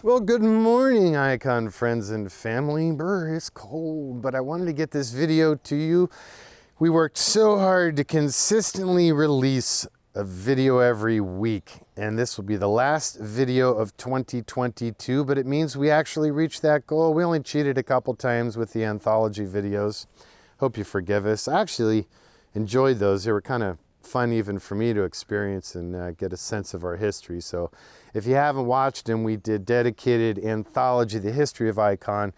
Well, good morning, Icon friends and family. Brr, it's cold, but I wanted to get this video to you. We worked so hard to consistently release a video every week, and this will be the last video of 2022, but it means we actually reached that goal. We only cheated a couple times with the anthology videos. Hope you forgive us. I actually enjoyed those. They were kind of fun even for me to experience and get a sense of our history. So if you haven't watched them, we did dedicated anthology, the history of Icon,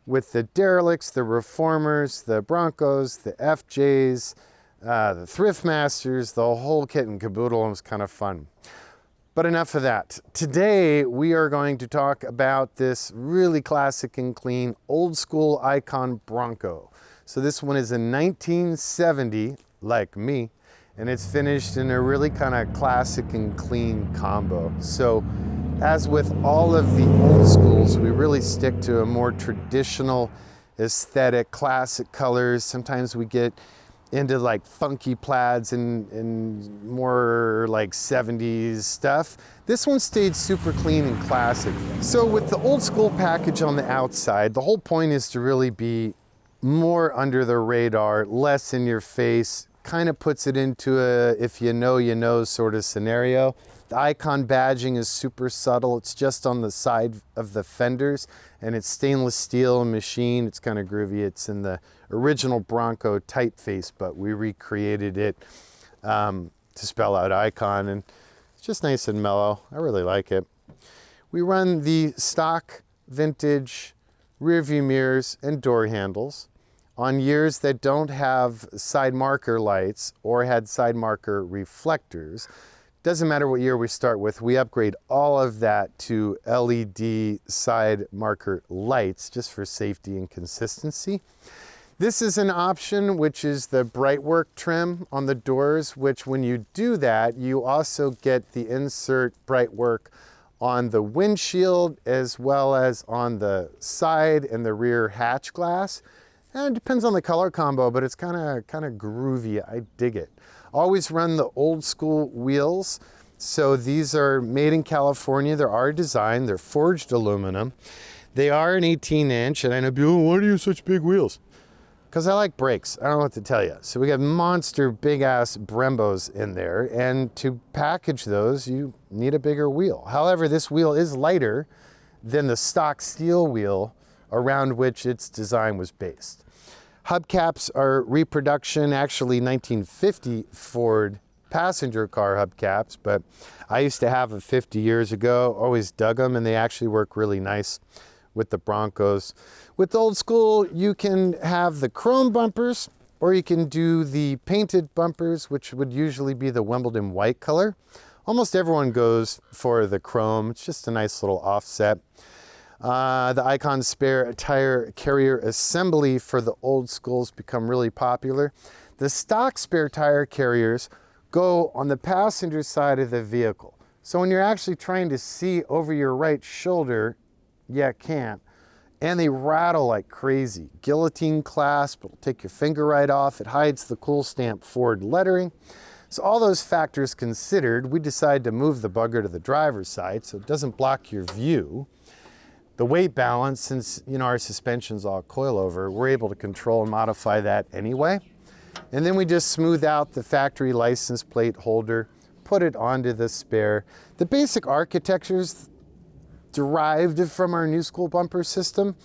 with the derelicts, the reformers, the Broncos, the FJs, the thrift masters, the whole kit and caboodle. It was kind of fun. But enough of that. Today we are going to talk about this really classic and clean old school Icon Bronco. So this one is a 1970, like me, and it's finished in a really kind of classic and clean combo. So as with all of the old schools, we really stick to a more traditional aesthetic, classic colors. Sometimes we get into like funky plaids and more like 70s stuff. This one stayed super clean and classic. So with the old school package on the outside, the whole point is to really be more under the radar, less in your face, kind of puts it into a if you know sort of scenario. The Icon badging is super subtle. It's just on the side of the fenders, and it's stainless steel and machine. It's kind of groovy. It's in the original Bronco typeface, but we recreated it to spell out Icon, and it's just nice and mellow. I really like it. We run the stock vintage rear view mirrors and door handles on years that don't have side marker lights or had side marker reflectors. Doesn't matter what year we start with, we upgrade all of that to LED side marker lights just for safety and consistency. This is an option, which is the Brightwork trim on the doors, which when you do that, you also get the insert Brightwork on the windshield as well as on the side and the rear hatch glass. And it depends on the color combo, but it's kind of groovy. I dig it. Always run the old school wheels. So these are made in California. They're our design. They're forged aluminum. They are an 18-inch, and I know people, why do you use such big wheels? Because I like brakes. I don't know what to tell you. So we got monster big-ass Brembos in there, and to package those, you need a bigger wheel. However, this wheel is lighter than the stock steel wheel around which its design was based. Hubcaps are reproduction, actually 1950 Ford passenger car hubcaps, but I used to have them 50 years ago, always dug them, and they actually work really nice with the Broncos. With old school, you can have the chrome bumpers, or you can do the painted bumpers, which would usually be the Wimbledon white color. Almost everyone goes for the chrome. It's just a nice little offset. The Icon spare tire carrier assembly for the old schools become really popular. The stock spare tire carriers go on the passenger side of the vehicle. So when you're actually trying to see over your right shoulder, you can't. And they rattle like crazy. Guillotine clasp, it'll take your finger right off. It hides the cool stamp Ford lettering. So all those factors considered, we decided to move the bugger to the driver's side so it doesn't block your view. The weight balance, since our suspension's all coilover, we're able to control and modify that anyway. And then we just smooth out the factory license plate holder, put it onto the spare. The basic architecture's derived from our new school bumper system,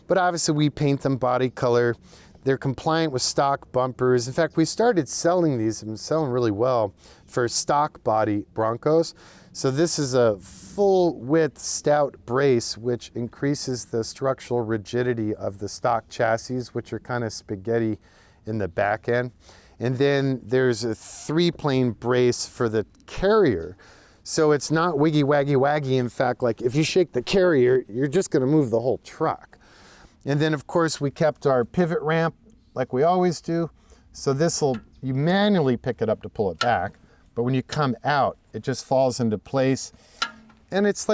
but obviously we paint them body color. They're compliant with stock bumpers. In fact, we started selling these and selling really well for stock body Broncos. So this is a full width stout brace, which increases the structural rigidity of the stock chassis, which are kind of spaghetti in the back end. And then there's a 3-plane brace for the carrier. So it's not wiggy, waggy, waggy. In fact, like if you shake the carrier, you're just gonna move the whole truck. And then of course we kept our pivot ramp like we always do. So you manually pick it up to pull it back. But when you come out, it just falls into place. And it's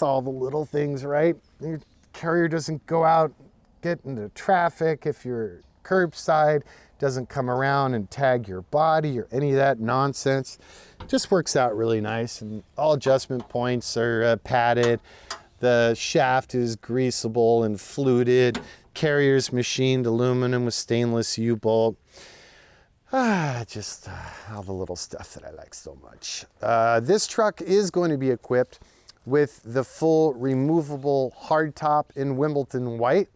all the little things, right? Your carrier doesn't go out, get into traffic if you're curbside. doesn't come around and tag your body or any of that nonsense. It just works out really nice, and all adjustment points are padded. The shaft is greasable and fluted. Carrier's machined aluminum with stainless U-bolt. Just all the little stuff that I like so much. This truck is going to be equipped with the full removable hardtop in Wimbledon white,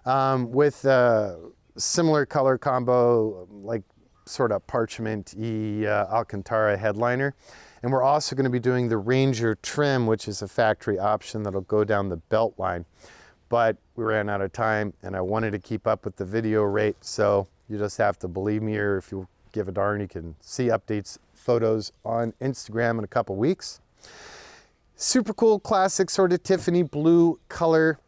with a similar color combo, like sort of parchment-y Alcantara headliner. And we're also going to be doing the Ranger trim, which is a factory option that'll go down the belt line. But we ran out of time, and I wanted to keep up with the video rate, so you just have to believe me, or if you give a darn, you can see updates, photos on Instagram in a couple weeks. Super cool, classic sort of Tiffany blue color.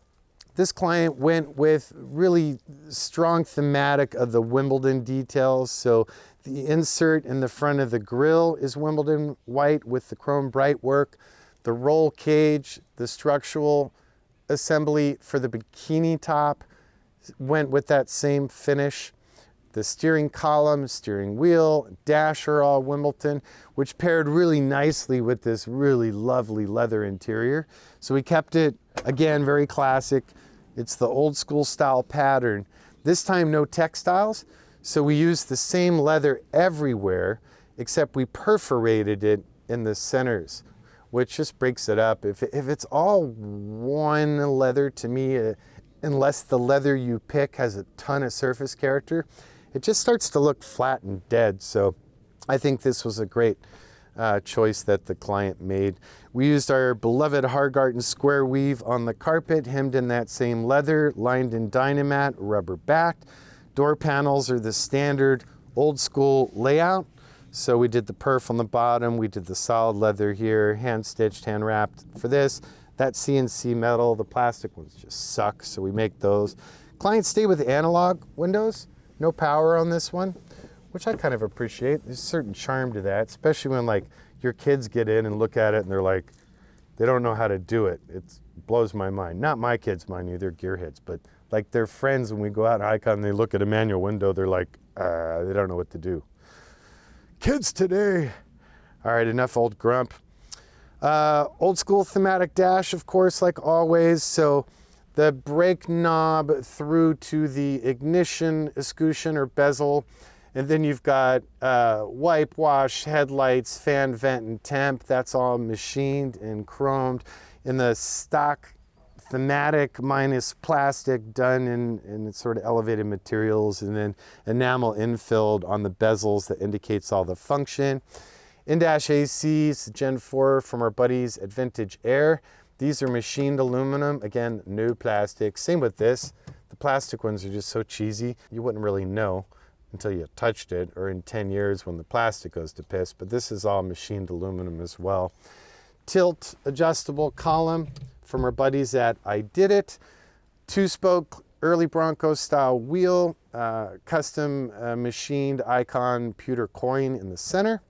This client went with really strong thematic of the Wimbledon details. So the insert in the front of the grille is Wimbledon white with the chrome bright work. The roll cage, the structural assembly for the bikini top went with that same finish. The steering column, steering wheel, dash are all Wimbledon, which paired really nicely with this really lovely leather interior. So we kept it, again, very classic. It's the old school style pattern. This time no textiles, so we used the same leather everywhere, except we perforated it in the centers, which just breaks it up. If it's all one leather, to me, unless the leather you pick has a ton of surface character, it just starts to look flat and dead. So I think this was a great choice that the client made. We used our beloved Hargarten square weave on the carpet, hemmed in that same leather, lined in Dynamat, rubber backed. Door panels are the standard old school layout. So we did the perf on the bottom, we did the solid leather here, hand stitched, hand wrapped for this. That CNC metal, the plastic ones just suck, so we make those. Clients stay with analog windows, no power on this one, which I kind of appreciate. There's a certain charm to that, especially when like your kids get in and look at it and they're like, they don't know how to do it. It blows my mind. Not my kids, mind you, they're gearheads, but like their friends, when we go out in Icon and they look at a manual window, they're like, they don't know what to do. Kids today. All right, enough old grump. Old school thematic dash, of course, like always. So the brake knob through to the ignition escutcheon or bezel. And then you've got wipe, wash, headlights, fan, vent, and temp. That's all machined and chromed. In the stock thematic minus plastic, done in sort of elevated materials, and then enamel infilled on the bezels that indicates all the function. In-dash ACs, Gen 4 from our buddies at Vintage Air. These are machined aluminum. Again, no plastic. Same with this. The plastic ones are just so cheesy, you wouldn't really know until you touched it, or in 10 years when the plastic goes to piss. But this is all machined aluminum as well. Tilt adjustable column from our buddies at I Did It. 2-spoke early Bronco style wheel, custom machined icon pewter coin in the center.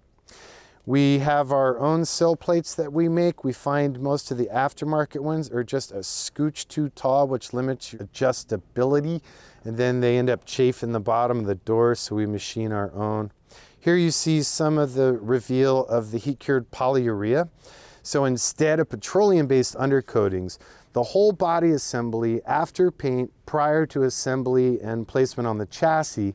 We have our own sill plates that we make. We find most of the aftermarket ones are just a scooch too tall, which limits your adjustability, and then they end up chafing the bottom of the door, so we machine our own. Here you see some of the reveal of the heat-cured polyurea. So instead of petroleum-based undercoatings, the whole body assembly after paint, prior to assembly and placement on the chassis,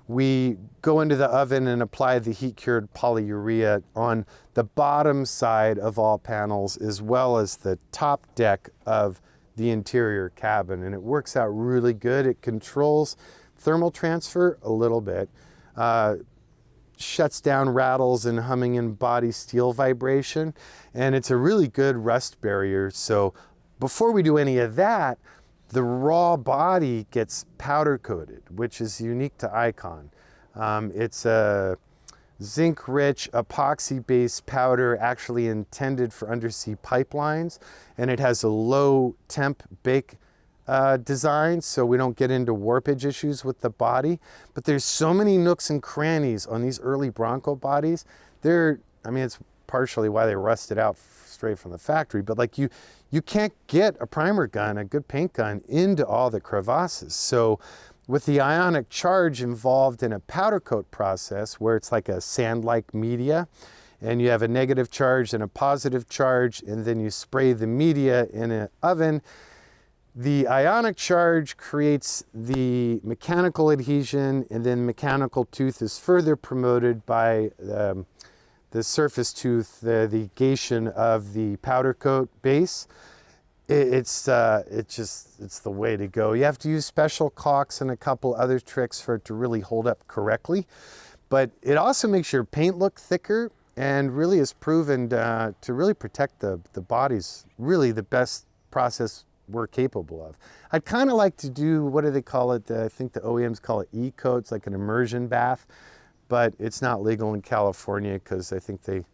we go into the oven and apply the heat-cured polyurea on the bottom side of all panels, as well as the top deck of the interior cabin. And it works out really good. It controls thermal transfer a little bit, shuts down rattles and humming and body steel vibration, and it's a really good rust barrier. So before we do any of that, the raw body gets powder coated, which is unique to Icon. It's a zinc-rich epoxy-based powder actually intended for undersea pipelines, and it has a low temp bake design, so we don't get into warpage issues with the body. But there's so many nooks and crannies on these early Bronco bodies. It's partially why they rusted out straight from the factory, but like you can't get a primer gun, a good paint gun, into all the crevasses. So with the ionic charge involved in a powder coat process where it's like a sand-like media, and you have a negative charge and a positive charge, and then you spray the media in an oven. The ionic charge creates the mechanical adhesion, and then mechanical tooth is further promoted by the surface tooth, the ligation of the powder coat base. It's the way to go. You have to use special caulks and a couple other tricks for it to really hold up correctly. But it also makes your paint look thicker, and really is proven to really protect the bodies. Really the best process we're capable of. I'd kind of like to do, what do they call it? I think the OEMs call it e-coats, like an immersion bath, but it's not legal in California because I think they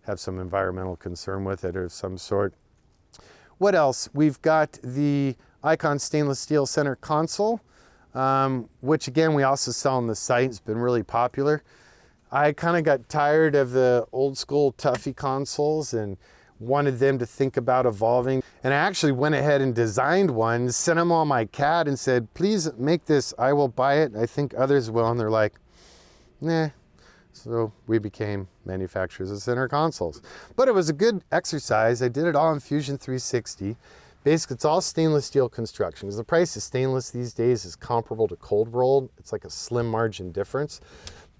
have some environmental concern with it or some sort. What else? We've got the Icon stainless steel center console, which again, we also sell on the site. It's been really popular. I kind of got tired of the old school Tuffy consoles and wanted them to think about evolving. And I actually went ahead and designed one, sent them on my CAD and said, please make this, I will buy it. I think others will. And they're like, nah. So we became manufacturers of center consoles. But it was a good exercise. I did it all in Fusion 360. Basically, it's all stainless steel construction because the price of stainless these days is comparable to cold rolled. It's like a slim margin difference.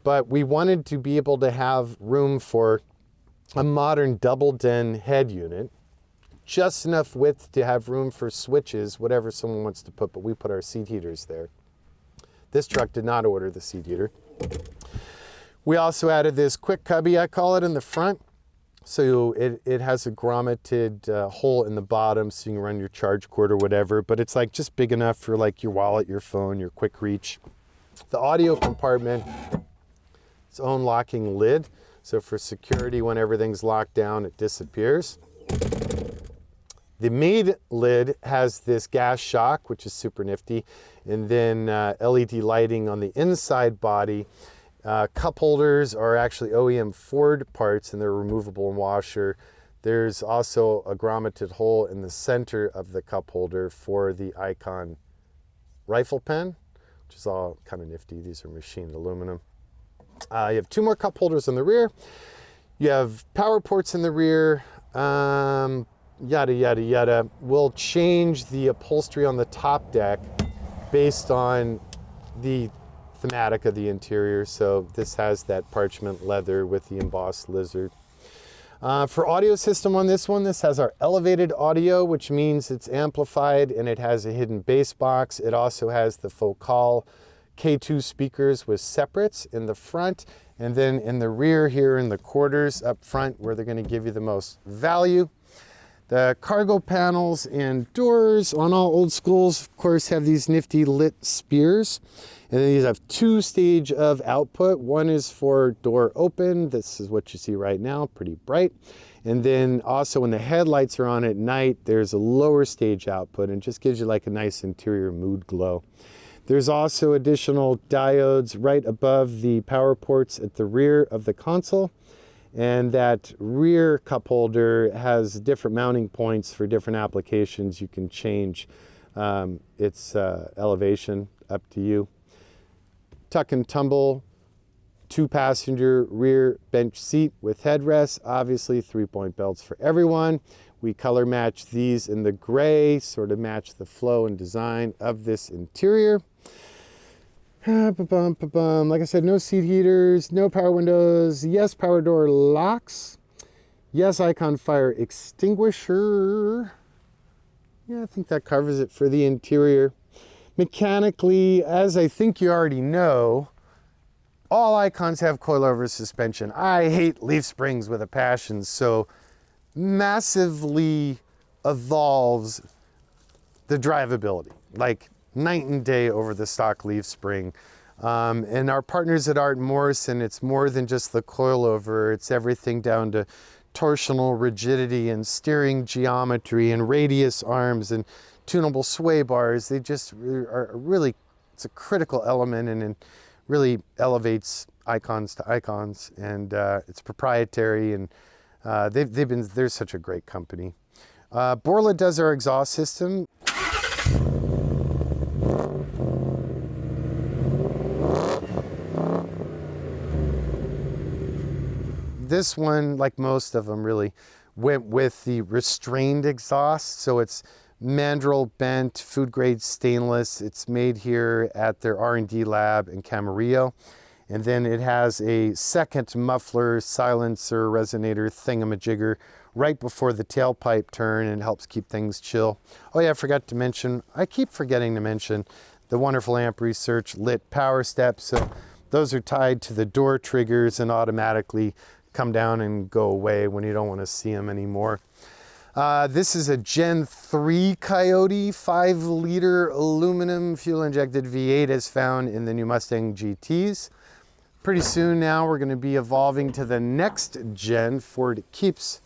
But we wanted to be able to have room for a modern double den head unit, just enough width to have room for switches, whatever someone wants to put, but we put our seat heaters there. This truck did not order the seat heater. We also added this quick cubby, I call it, in the front. So it has a grommeted hole in the bottom so you can run your charge cord or whatever, but it's like just big enough for like your wallet, your phone, your quick reach. The audio compartment, its own locking lid. So for security, when everything's locked down, it disappears. The maid lid has this gas shock, which is super nifty, and then LED lighting on the inside body. Cup holders are actually OEM Ford parts, and they're removable and washer. There's also a grommeted hole in the center of the cup holder for the Icon rifle pen, which is all kind of nifty. These are machined aluminum. You have two more cup holders in the rear. You have power ports in the rear, yada, yada, yada. We'll change the upholstery on the top deck based on the thematic of the interior. So this has that parchment leather with the embossed lizard. For audio system on this one, this has our elevated audio, which means it's amplified and it has a hidden bass box. It also has the Focal K2 speakers with separates in the front, and then in the rear here in the quarters up front where they're going to give you the most value. The cargo panels and doors on all old schools, of course, have these nifty lit spears. And then these have two stage of output. One is for door open. This is what you see right now, pretty bright. And then also when the headlights are on at night, there's a lower stage output and just gives you like a nice interior mood glow. There's also additional diodes right above the power ports at the rear of the console. And that rear cup holder has different mounting points for different applications. You can change its elevation up to you. Tuck and tumble, 2-passenger rear bench seat with headrest, obviously 3-point belts for everyone. We color match these in the gray, sort of match the flow and design of this interior. Like I said, no seat heaters, no power windows, yes power door locks, yes Icon fire extinguisher. Yeah, I think that covers it for the interior. Mechanically, as I think you already know, all Icons have coilover suspension. I hate leaf springs with a passion, so massively evolves the drivability, like night and day over the stock leaf spring. And our partners at Art Morrison, it's more than just the coilover, it's everything down to torsional rigidity and steering geometry and radius arms and tunable sway bars. They just are really, it's a critical element and really elevates Icons to Icons, and it's proprietary, and they're such a great company. Borla does our exhaust system. this one, like most of them really, went with the restrained exhaust. So it's mandrel bent, food grade stainless. It's made here at their R&D lab in Camarillo. And then it has a second muffler, silencer, resonator, thingamajigger right before the tailpipe turn, and it helps keep things chill. Oh yeah, I forgot to mention, I keep forgetting to mention the wonderful Amp Research lit power steps. So those are tied to the door triggers and automatically come down and go away when you don't want to see them anymore. This is a Gen 3 Coyote 5-liter aluminum fuel-injected V8 as found in the new Mustang GTs. Pretty soon now we're going to be evolving to the next gen. Ford keeps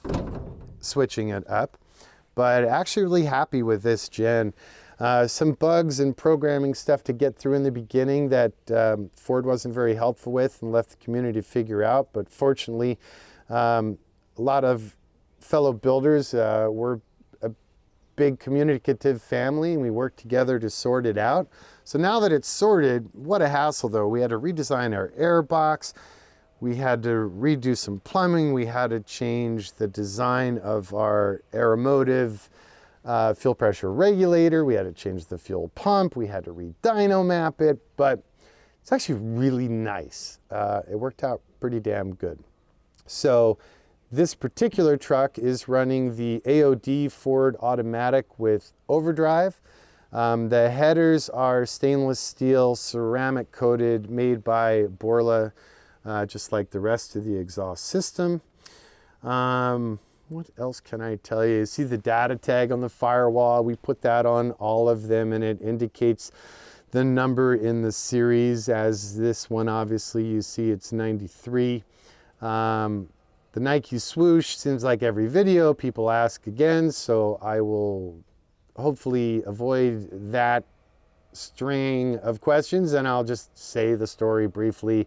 switching it up, but actually really happy with this gen. Some bugs and programming stuff to get through in the beginning that Ford wasn't very helpful with and left the community to figure out, but fortunately a lot of fellow builders were a big communicative family and we worked together to sort it out. So now that it's sorted, what a hassle though. We had to redesign our air box. We had to redo some plumbing. We had to change the design of our aeromotive fuel pressure regulator. We had to change the fuel pump. We had to re-dyno map it, but it's actually really nice. It worked out pretty damn good. So this particular truck is running the AOD Ford automatic with overdrive. The headers are stainless steel, ceramic coated, made by Borla, just like the rest of the exhaust system. What else can I tell you? See the data tag on the firewall? We put that on all of them and it indicates the number in the series. As this one, obviously, you see it's 93. The Nike swoosh seems like every video people ask again, so I will hopefully avoid that string of questions and I'll just say the story briefly.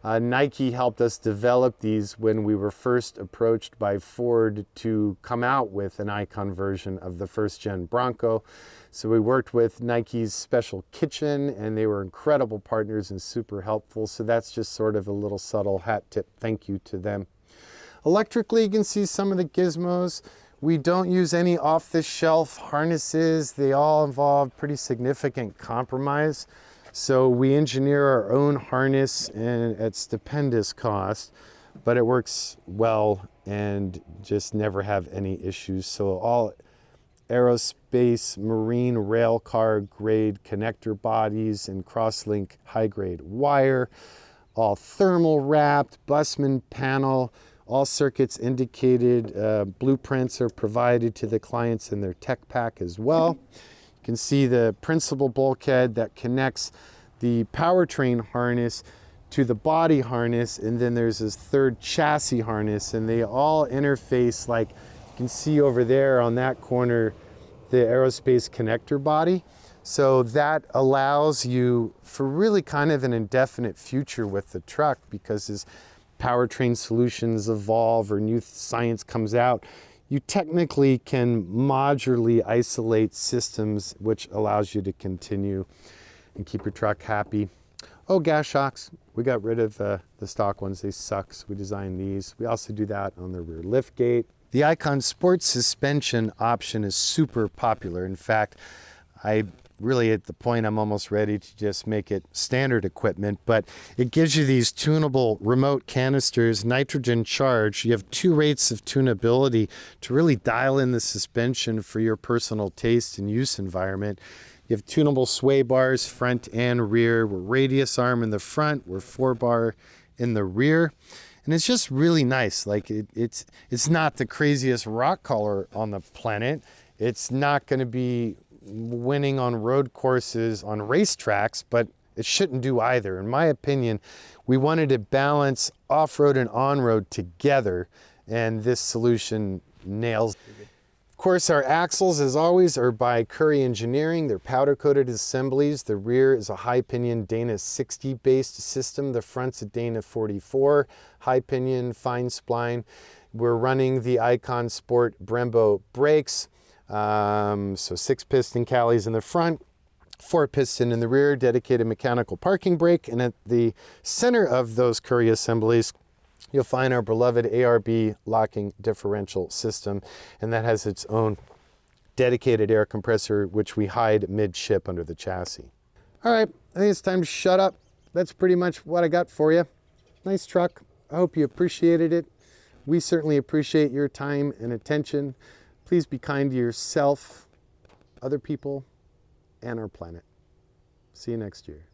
Nike helped us develop these when we were first approached by Ford to come out with an Icon version of the first gen Bronco. So we worked with Nike's Special Kitchen and they were incredible partners and super helpful. So that's just sort of a little subtle hat tip thank you to them. Electrically, you can see some of the gizmos. We don't use any off-the-shelf harnesses. They all involve pretty significant compromise. So we engineer our own harness and at stupendous cost, but it works well and just never have any issues. So all aerospace, marine, rail car grade connector bodies and crosslink high grade wire, all thermal wrapped, busman panel, all circuits indicated, blueprints are provided to the clients in their tech pack as well. You can see the principal bulkhead that connects the powertrain harness to the body harness, and then there's this third chassis harness, and they all interface, like you can see over there on that corner, the aerospace connector body. So that allows you for really kind of an indefinite future with the truck, because as powertrain solutions evolve or new science comes out, you technically can modularly isolate systems, which allows you to continue and keep your truck happy. Oh, gas shocks. We got rid of the stock ones. They suck, so we designed these. We also do that on the rear lift gate. The Icon Sport suspension option is super popular. In fact, I really at the point I'm almost ready to just make it standard equipment, but it gives you these tunable remote canisters, nitrogen charged. You have 2 rates of tunability to really dial in the suspension for your personal taste and use environment. You have tunable sway bars front and rear. We're radius arm in the front, we're 4-bar in the rear. And it's just really nice. Like it's not the craziest rock collar on the planet. It's not going to be winning on road courses on racetracks, but it shouldn't do either. In my opinion, we wanted to balance off-road and on-road together, and this solution nails it. Of course, our axles, as always, are by Curry Engineering. They're powder-coated assemblies. The rear is a high-pinion Dana 60-based system. The front's a Dana 44, high-pinion, fine spline. We're running the Icon Sport Brembo brakes. So 6-piston Callies in the front, 4-piston in the rear, dedicated mechanical parking brake, and at the center of those Curry assemblies, you'll find our beloved ARB locking differential system, and that has its own dedicated air compressor, which we hide midship under the chassis. All right, I think it's time to shut up. That's pretty much what I got for you. Nice truck. I hope you appreciated it. We certainly appreciate your time and attention. Please be kind to yourself, other people, and our planet. See you next year.